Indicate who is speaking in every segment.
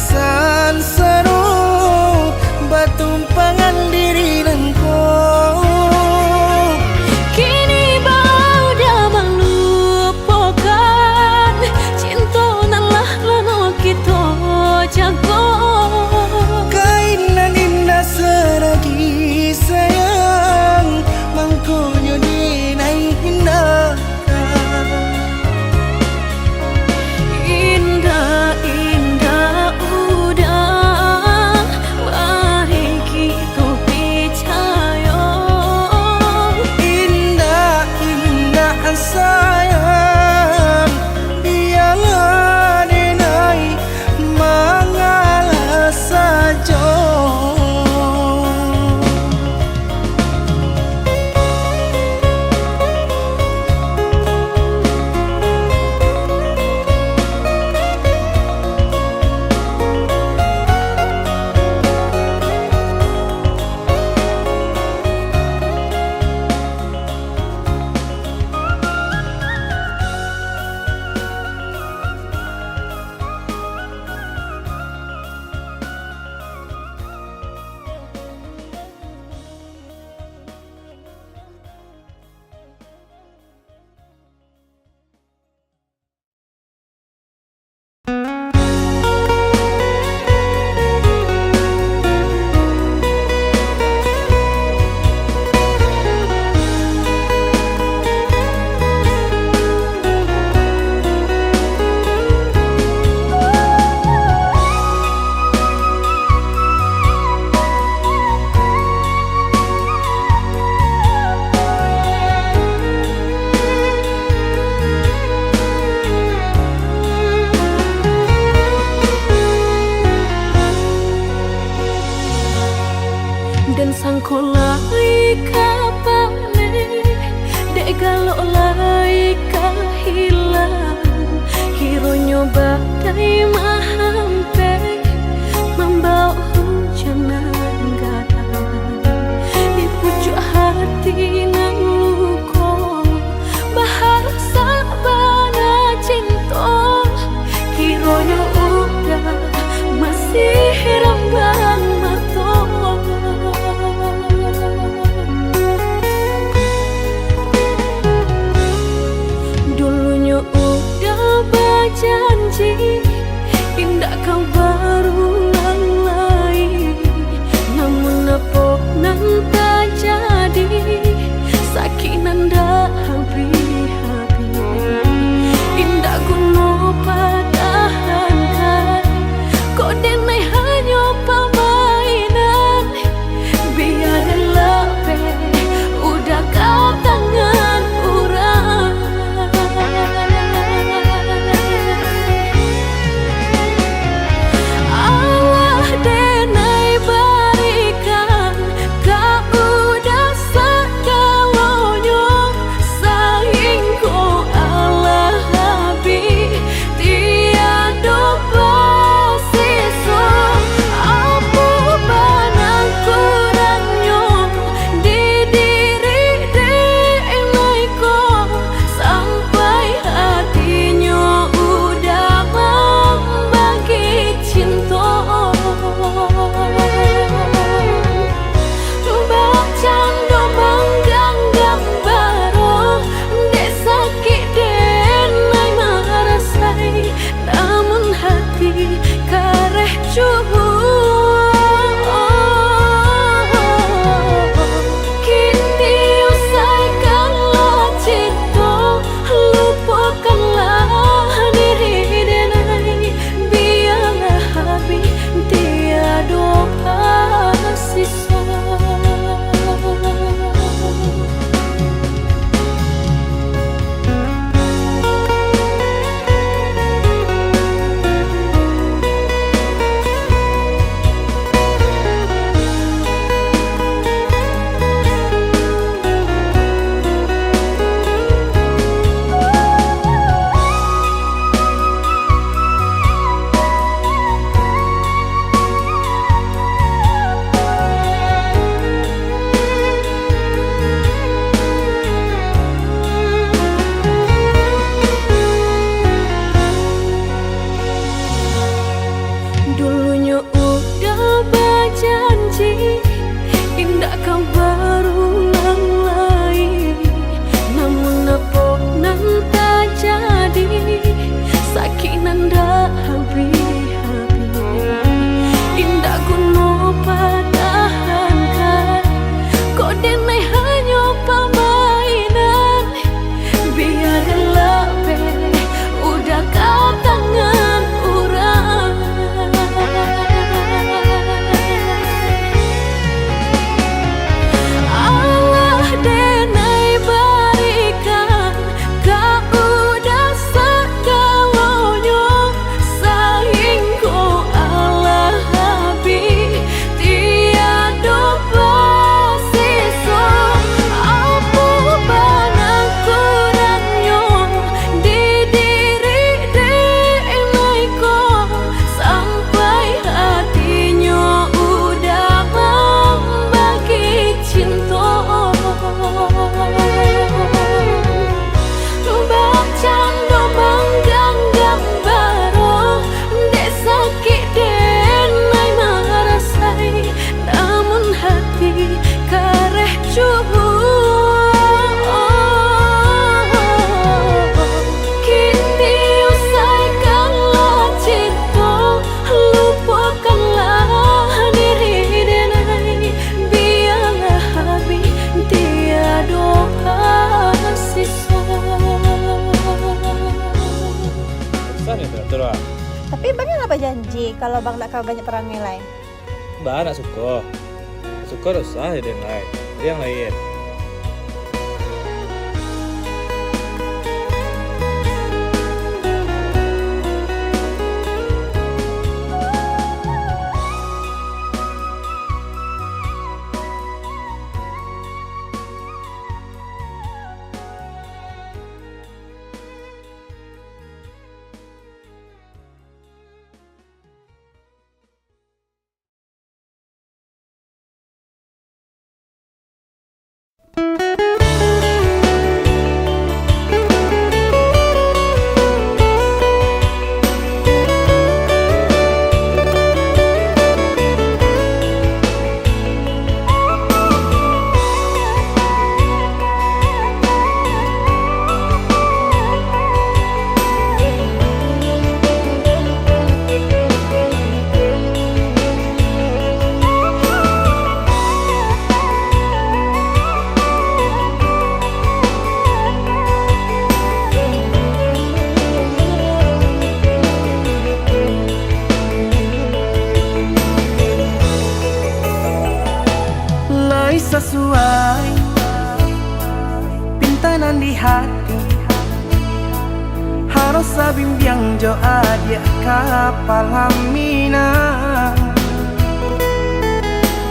Speaker 1: perasaan seru bertumpangan diri dan kau.
Speaker 2: Kini bau dah melupakan cinta nalah lano kita jago.
Speaker 1: Kainan indah seragi sayang mangkonyo di naik indah.
Speaker 2: Indah, indah udah, mari kita percaya.
Speaker 1: Indah, indah sayang, biarlah denai mengalah saja.
Speaker 2: Dan sangko lai kapane dek galok lai kahilang hironyo badai mahampe membawa hujanan gadang di pucuk hati nan luko bahar sabana cinta hironyo udah masih rambang mata. Janji indah kau berulang lagi, namun apa nan tak jadi sakinan dah habis-habis. Indah kuno padahan kau denai hanya permainan biarlah udah kau tangan orang.
Speaker 3: Susah nih teratur lah.
Speaker 4: Tapi bang apa janji kalau bang nak kau banyak peran yang lain?
Speaker 3: Mbak nak suka. Suka usah ada yang lain. Ada yang lain.
Speaker 1: Sesuai pintanan di hati harus sabimbiang jo adia kapal hamina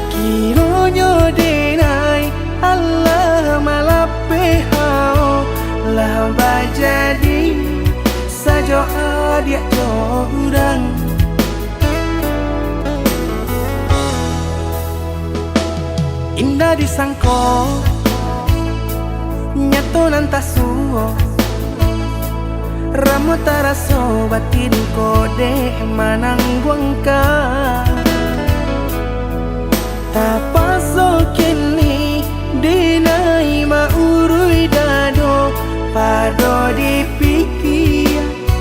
Speaker 1: kironyo denai Allah malapehao lah bajadi sajo adia jo udang indah disangko nyato nantasuo ramu taraso batin kode manangguangka tapaso kini dinai maurui dado pado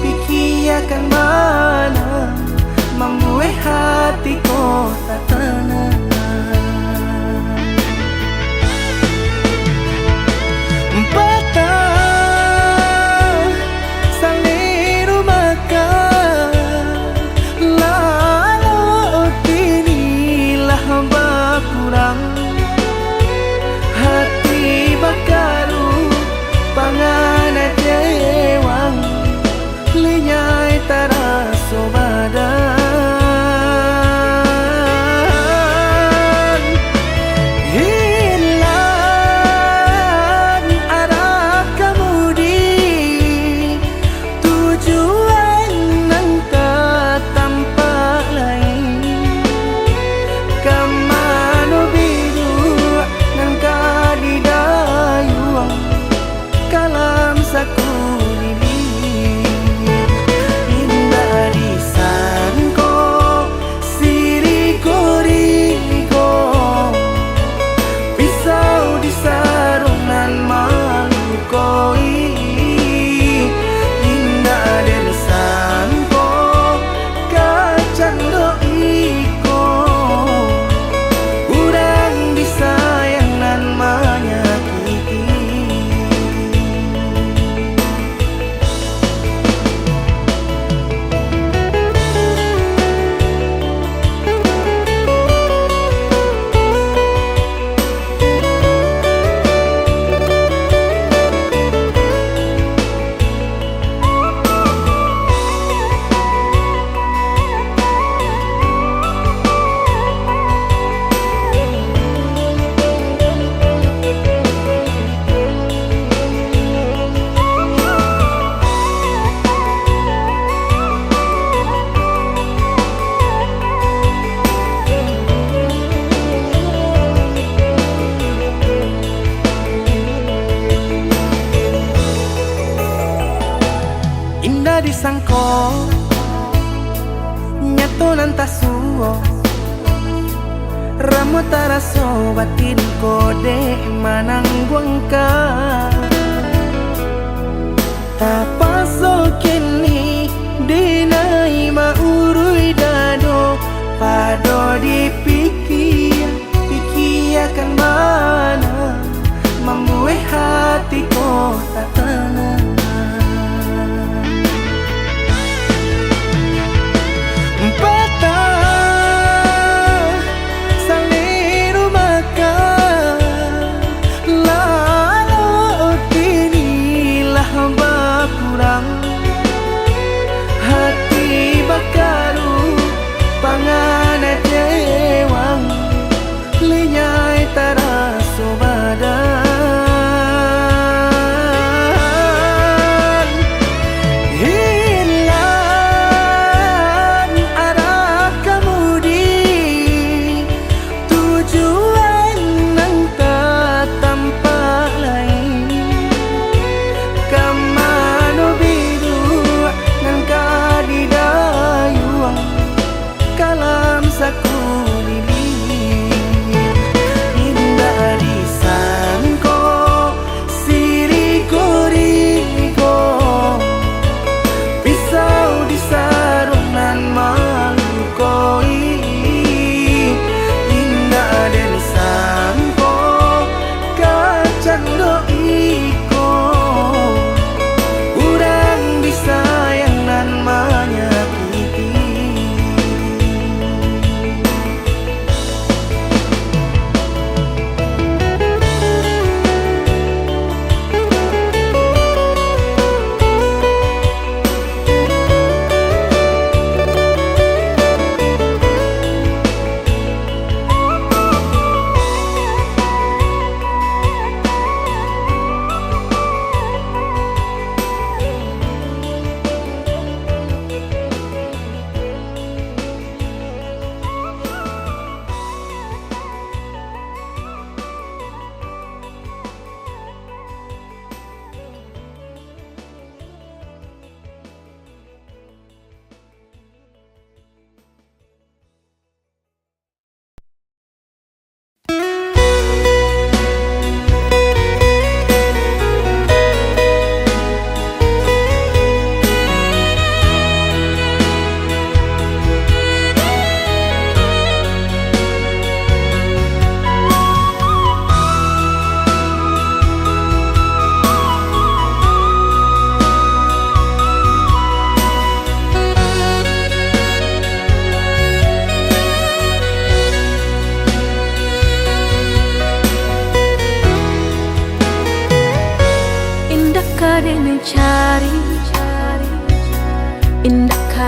Speaker 1: pikiakan mana membuat hatiku tak tenang. Hati bakaru pangana dewang linyai taraso badan hilang arah kemudi tujuan nangka tampak lain kamano biru nangka di dayuang kalam sakunili indah disangko siriko pisau di sarungan malukoi indah disangko kacang doiko urang disayangan menyakiti indah disangko nyato nantasuo ramu taraso batin kode manangguangka tapaso kini dinai maurui dado pado pikiakan mana membuat hatiku tak tenang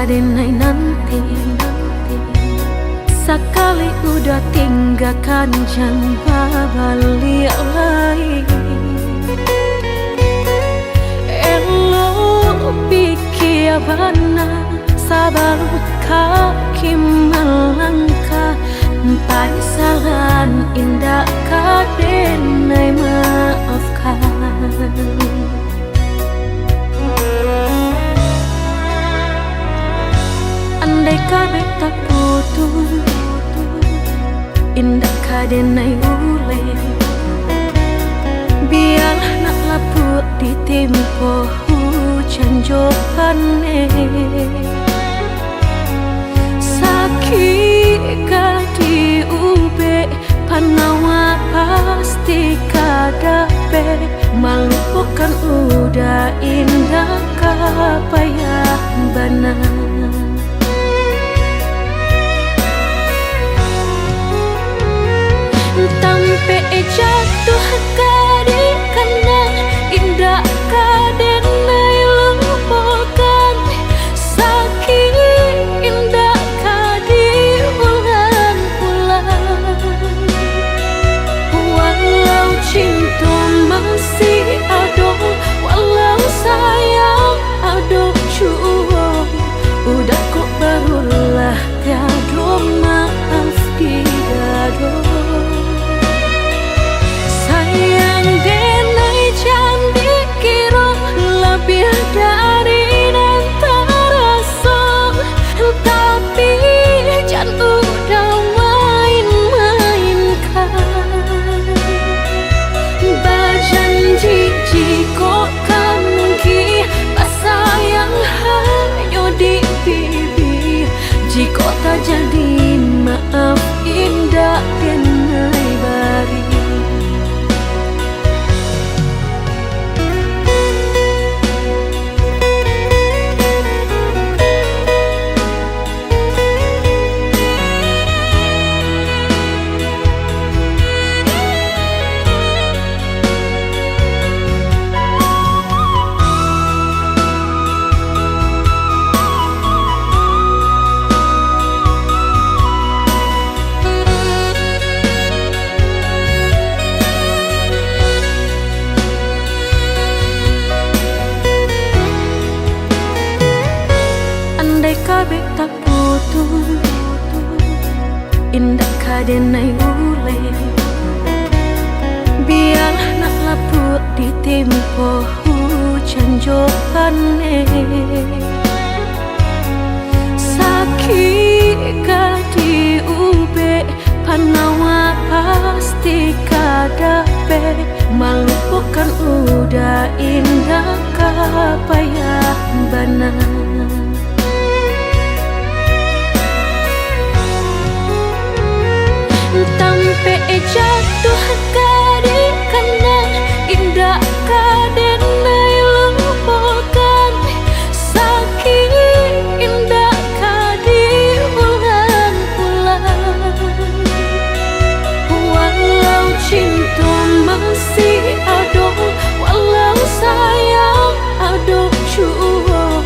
Speaker 2: kadenai nanti. Sekali udah tinggalkan jangan balik lagi. Elo pikir benar sabar kaki melangkah. Penyesalan indah kadenai maafkan. Andai kabeh tak putus, indah kadenai ule. Biar nak laput di tempo hujan johane. Sakit kadi ube panawa pasti kadape. Melupakan udah indah kapayah benar. Tampe jatuh kadi kena indah kadenai lupakan. Sakit indah kadi ulang-ulang. Walau cinta masih ada, walau sayang ada jua, udah kok barulah tiada maaf di dada. Sayang denai cantik kira lebih dari antara rasa. Tapi jantung udah main-mainkan. Berjanji jika kamu sayang hanya di pipi. Jika tak jadi maaf indah denai bari. Kabeh tak putus, indah kadenai ule. Biar nak laput di tempo hujan johane. Sakit kadi ube panawa pasti kadape. Melupakan udah indah kapayah benar. Tampe jatuh kadi kena indah kadenai lupakan. Sakit indah kadi ulang-ulang. Walau cinta masih ada, walau sayang ada jua,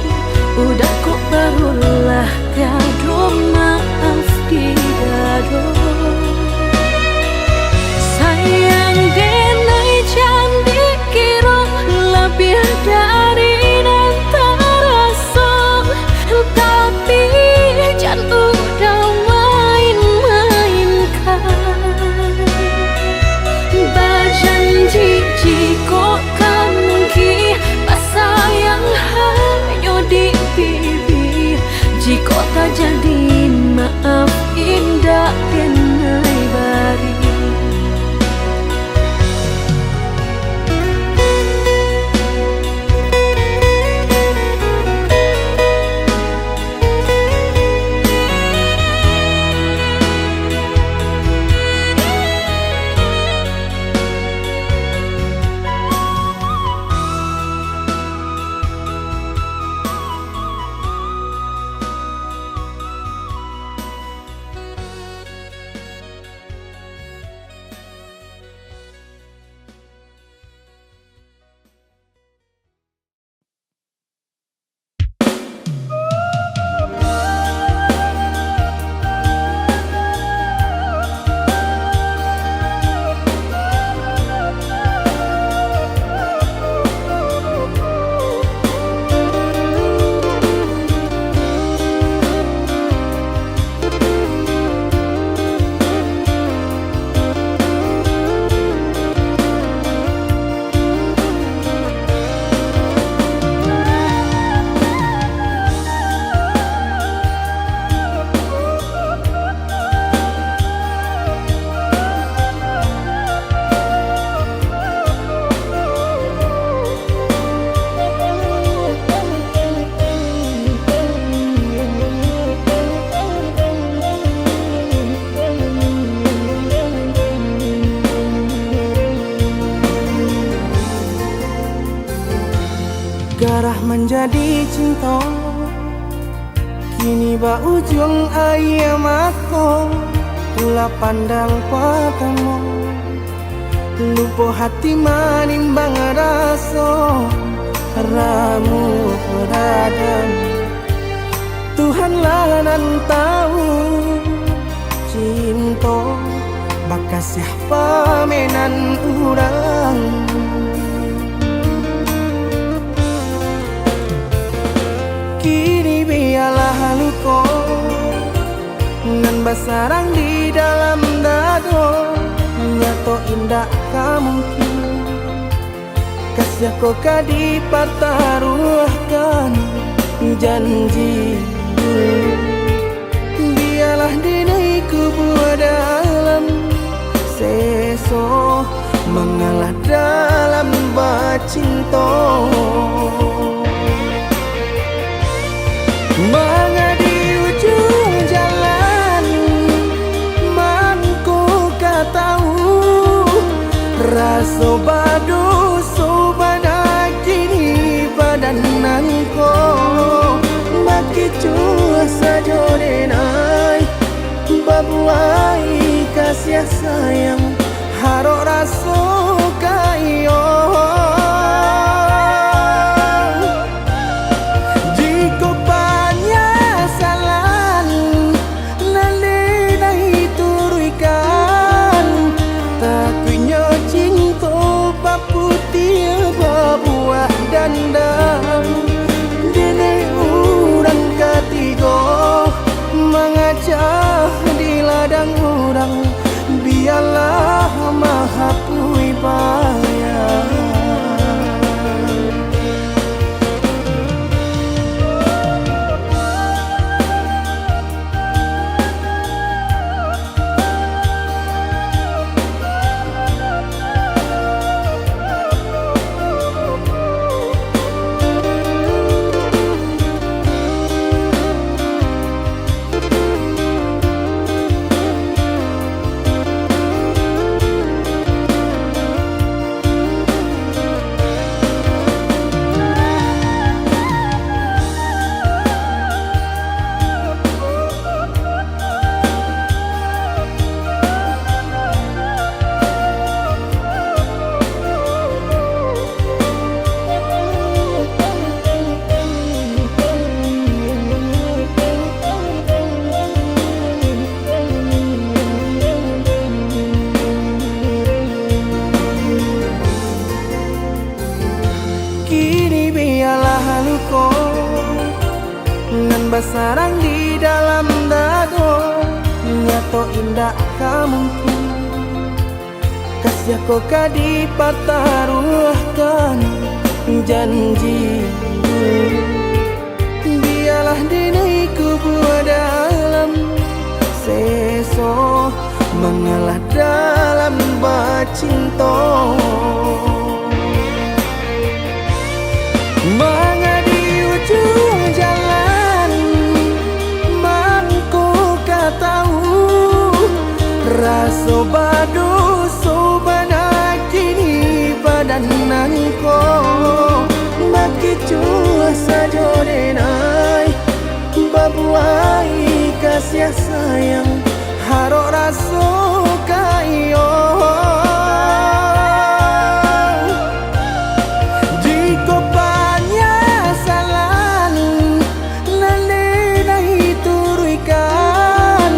Speaker 2: udah kok barulah tiada maaf di dada. Sayang denai cantik kira lebih dari antara rasa. Tapi jantung udah main-mainkan. Berjanji jika kamu sayang hanya di pipi. Jika tak jadi
Speaker 1: mengadi cinta kini ba ujung ayam aku ulah pandang patamu lupa hati manimbang rasa ramu peradam Tuhanlah nan tahu cinta bakas siapa menan urang kini biarlah luka nan basarang di dalam dado nyato indah kamungkin kasih kau kadi pertaruhkan janji biarlah dinai kubur dalam seso mengalah dalam bacinta mengadi ujung jalan manku tahu rasa badu sobana kini badananku maki cua saja denai babuai kasih sayang harok rasa kayo jika penyesalan nalinai turuikan takunya cinta paputia babuah dandang dene urang ketiga mengacah di ladang urang biarlah maha pui bayang basarang di dalam dado nyato indah kamungkin kasih kau kadi pertaruhkan janji biarlah dinai kubur dalam seso mengalah dalam bacinta mengadi ujung jalan manku tahu rasa badu sobana kini badananku maki cua saja denai babuai kasih sayang harok rasa kayo jika penyesalan nalinai turuikan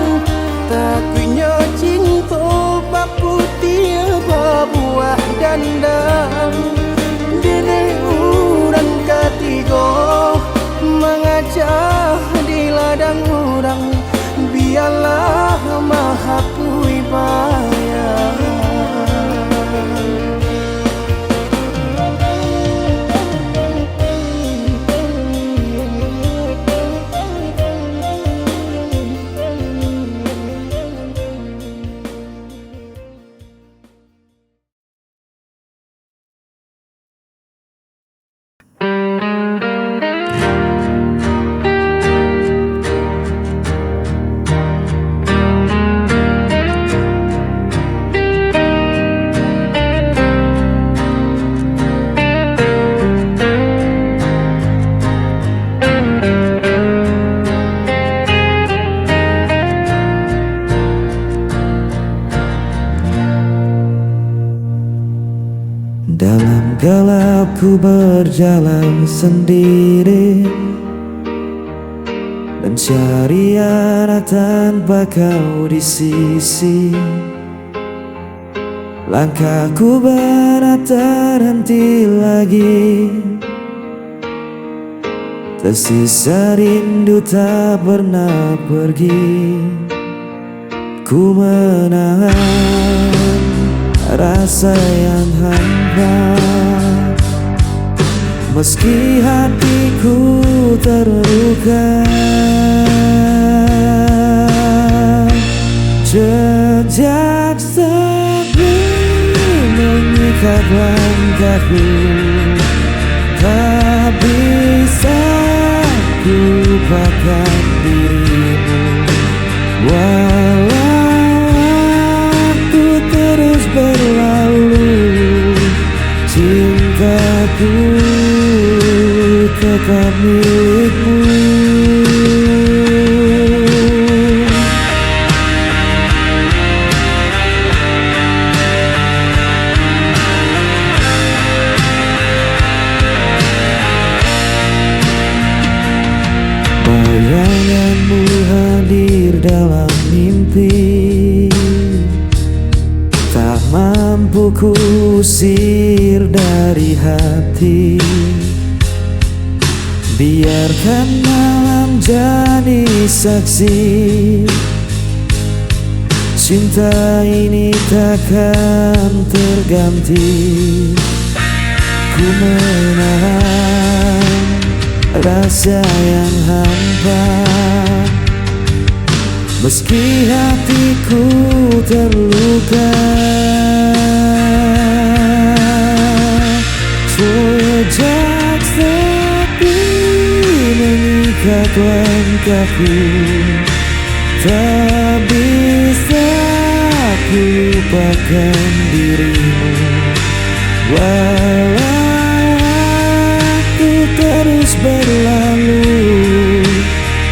Speaker 1: takunya cinta paputia babuah dandang dene urang ketiga mengacah di ladang urang biarlah maha pui bayang
Speaker 5: ku berjalan sendiri dan cari arah tanpa kau di sisi. Langkahku berat terhenti lagi, tersisa rindu tak pernah pergi. Ku menahan rasa yang hampa, meski hatiku terluka. Jejak sepi mengikat langkahku, tak bisa ku lupakan dirimu. Walau waktu terus berlalu, cintaku tetap milikmu. Bayanganmu hadir dalam mimpi, tak mampu ku usir dari hati. Biarkan malam jadi saksi, cinta ini takkan terganti. Ku menahan rasa yang hampa, meski hatiku terluka. Jejak sepi mengikat langkahku, tak bisa ku lupakan dirimu. Walau waktu terus berlalu,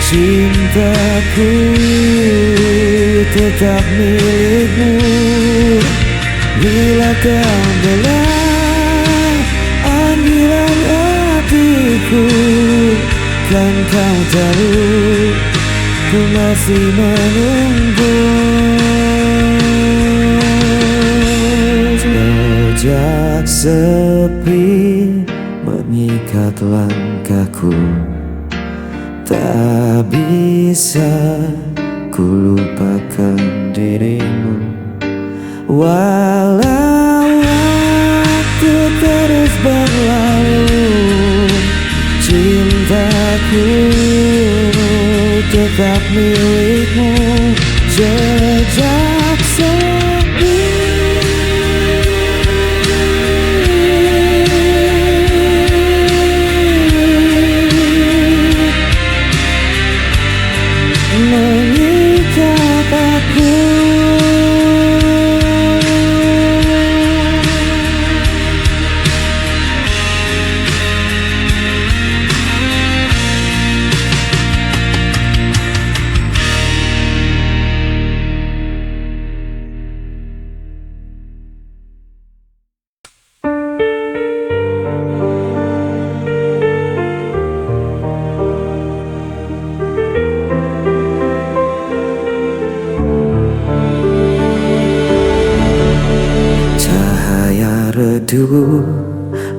Speaker 5: cintaku tetap milikmu. Bila kau dengar panggilan hatiku, kan kau tahu ku masih menunggu. Jejak sepi mengikat langkahku, tak bisa ku lupakan dirimu. Walau waktu terus berlalu, cintaku tetap milikmu. Jejak sepi mengikat aku.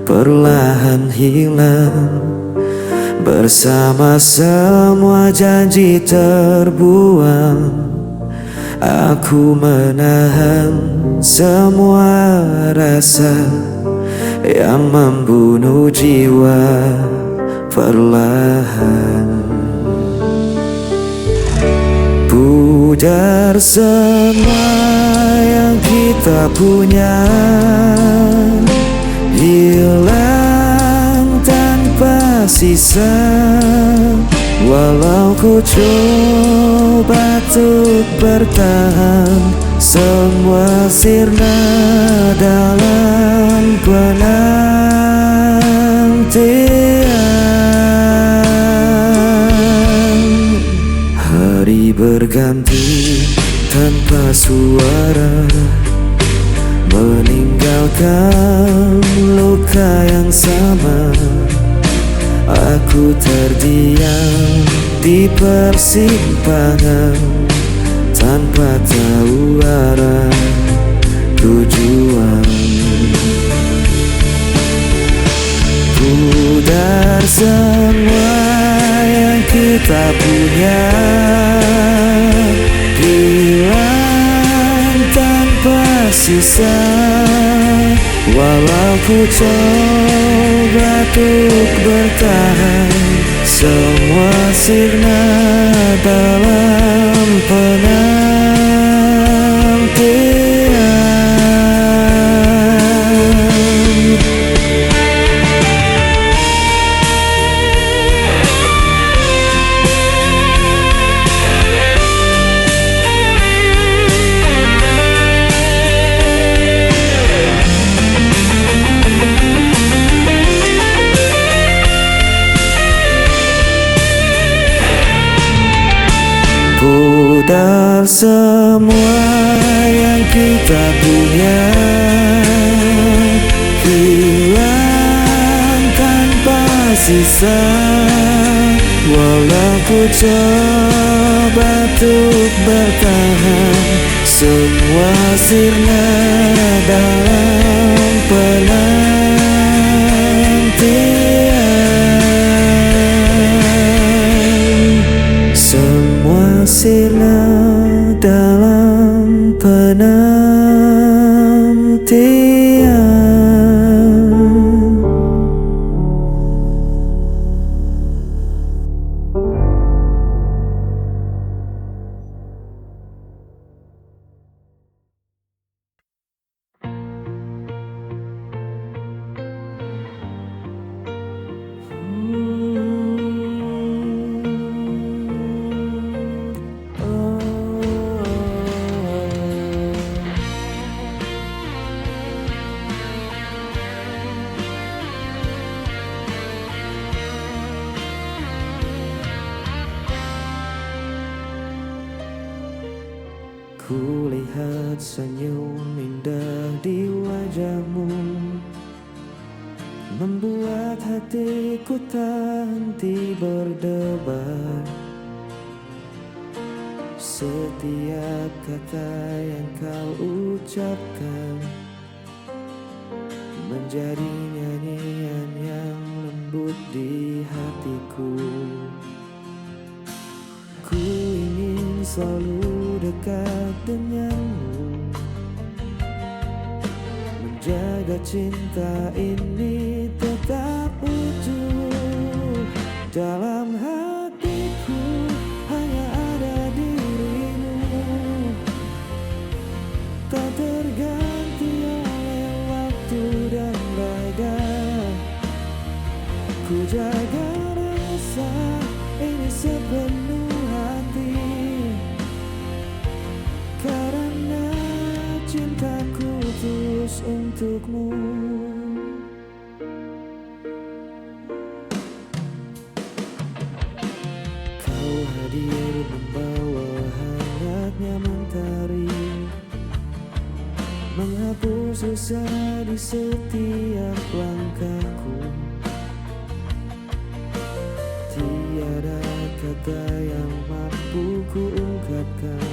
Speaker 5: Perlahan hilang bersama semua janji terbuang. Aku menahan semua rasa yang membunuh jiwa perlahan. Pudar semua yang kita punya, hilang tanpa sisa. Walau ku coba untuk bertahan, semua sirna dalam penantian. Hari berganti tanpa suara, meninggalkan luka yang sama. Aku terdiam di persimpangan tanpa tahu arah tujuan. Pudar semua yang kita punya, hilang tanpa sisa. Walau ku coba untuk bertahan, semua sirna dalam penantian. Pudar semua yang kita punya, hilang tanpa sisa. Walau ku coba untuk bertahan, semua sirna dalam penantian. Semua sirna dalam penantian. Ku lihat senyum indah di wajahmu, membuat hatiku tak henti berdebar. Setiap kata yang kau ucapkan menjadi nyanyian yang lembut di hatiku. Ku ingin selalu dekat denganmu, menjaga cinta ini tetap utuh. Dalam hatiku hanya ada dirimu, tak terganti oleh waktu dan raga. Ku jaga rasa ini sepenuh hati, karena cintaku tulus untukmu. Kau hadir membawa hangatnya mentari, menghapus susah di setiap langkahku. Tiada kata yang mampu ku ungkapkan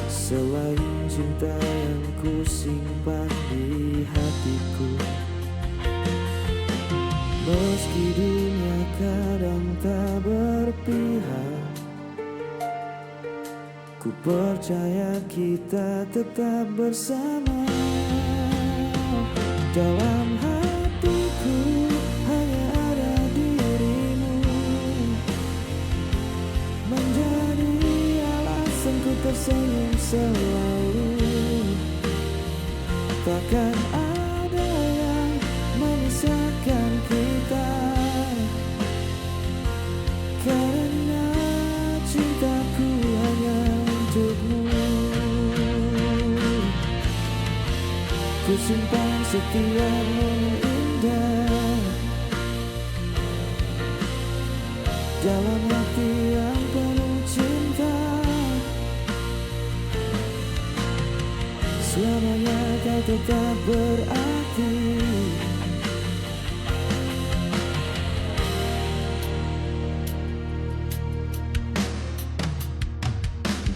Speaker 5: selain cinta yang ku simpan di hatiku. Meski dunia kadang tak berpihak, ku percaya kita tetap bersama. Dalam hatiku hanya ada dirimu, menjadi alasan ku tersenyum selalu. Takkan ada yang memisahkan kita, karena cintaku hanya untukmu. Ku simpan setiap momen indah dalam hati yang penuh cinta. Selamanya tetap berarti.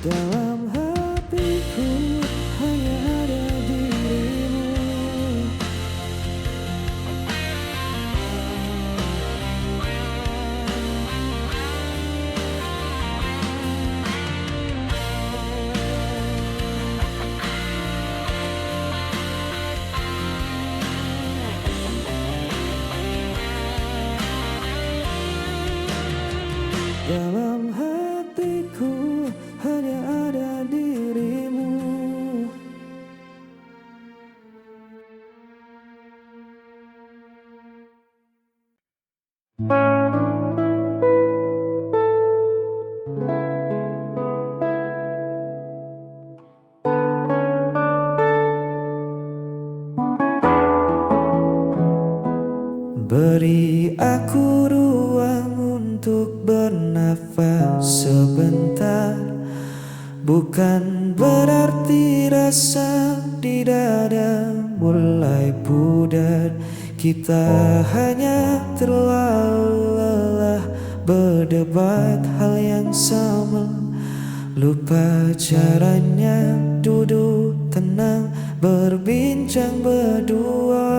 Speaker 5: Dalam hatiku hanya ada dirimu. Dalam hatiku hanya ada dirimu. Beri aku ruang untuk bernafas sebentar. Bukan berarti rasa di dada mulai pudar. Kita hanya terlalu lelah berdebat hal yang sama. Lupa caranya duduk tenang berbincang berdua.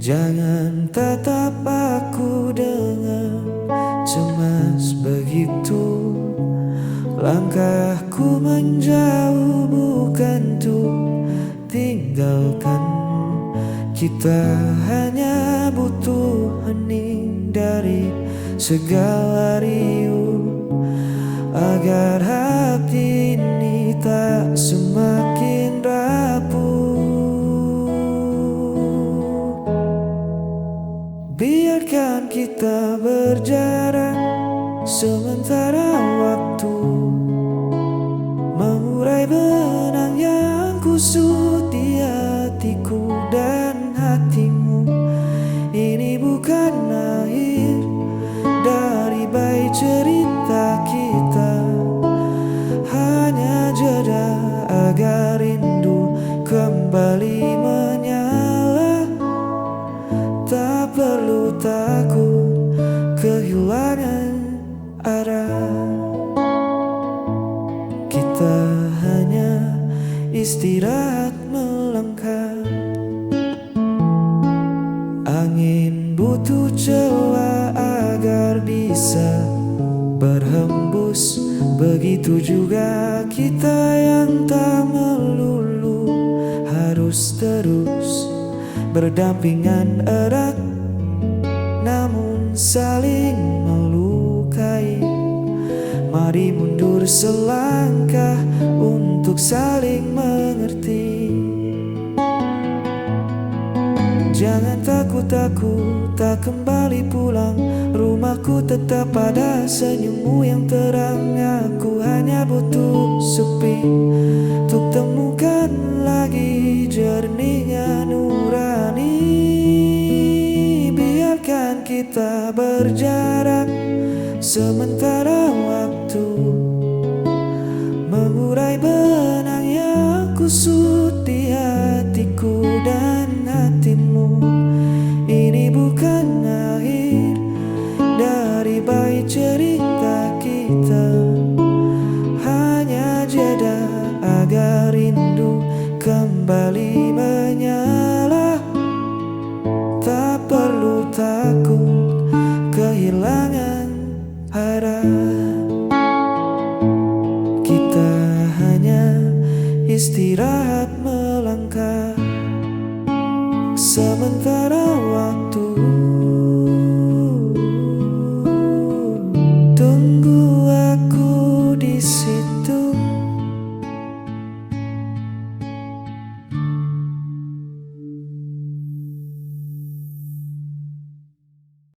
Speaker 5: Jangan tatap aku dengan cemas begitu. Langkahku menjauh bukan untuk tinggalkan. Kita hanya butuh hening dari segala riuh, agar hati ini tak semakin rapuh. Biarkan kita berjarak sementara waktu, mengurai benang yang kusut di hatiku dan hatimu. Ini bukan akhir dari baik cerita kita, hanya jeda agar rindu kembali menyala. Tak perlu takut kehilangan arah. Kita hanya istirahat melangkah. Angin butuh celah agar bisa berhembus. Begitu juga kita yang tak melulu harus terus berdampingan erat, namun saling melukai. Mari mundur selangkah untuk saling mengerti. Jangan takut aku tak kembali pulang. Rumahku tetap pada senyummu yang terang. Aku hanya butuh sepi untuk temukan lagi jernihnya nurani. Biarkan kita berjarak sementara waktu, mengurai benang yang kusut di hatiku dan hatimu. Ini bukan akhir dari baik cerita kita, hanya jeda agar rindu kembali menyala. Tak perlu takut kehilangan arah. Kita hanya istirahat melangkah sementara waktu,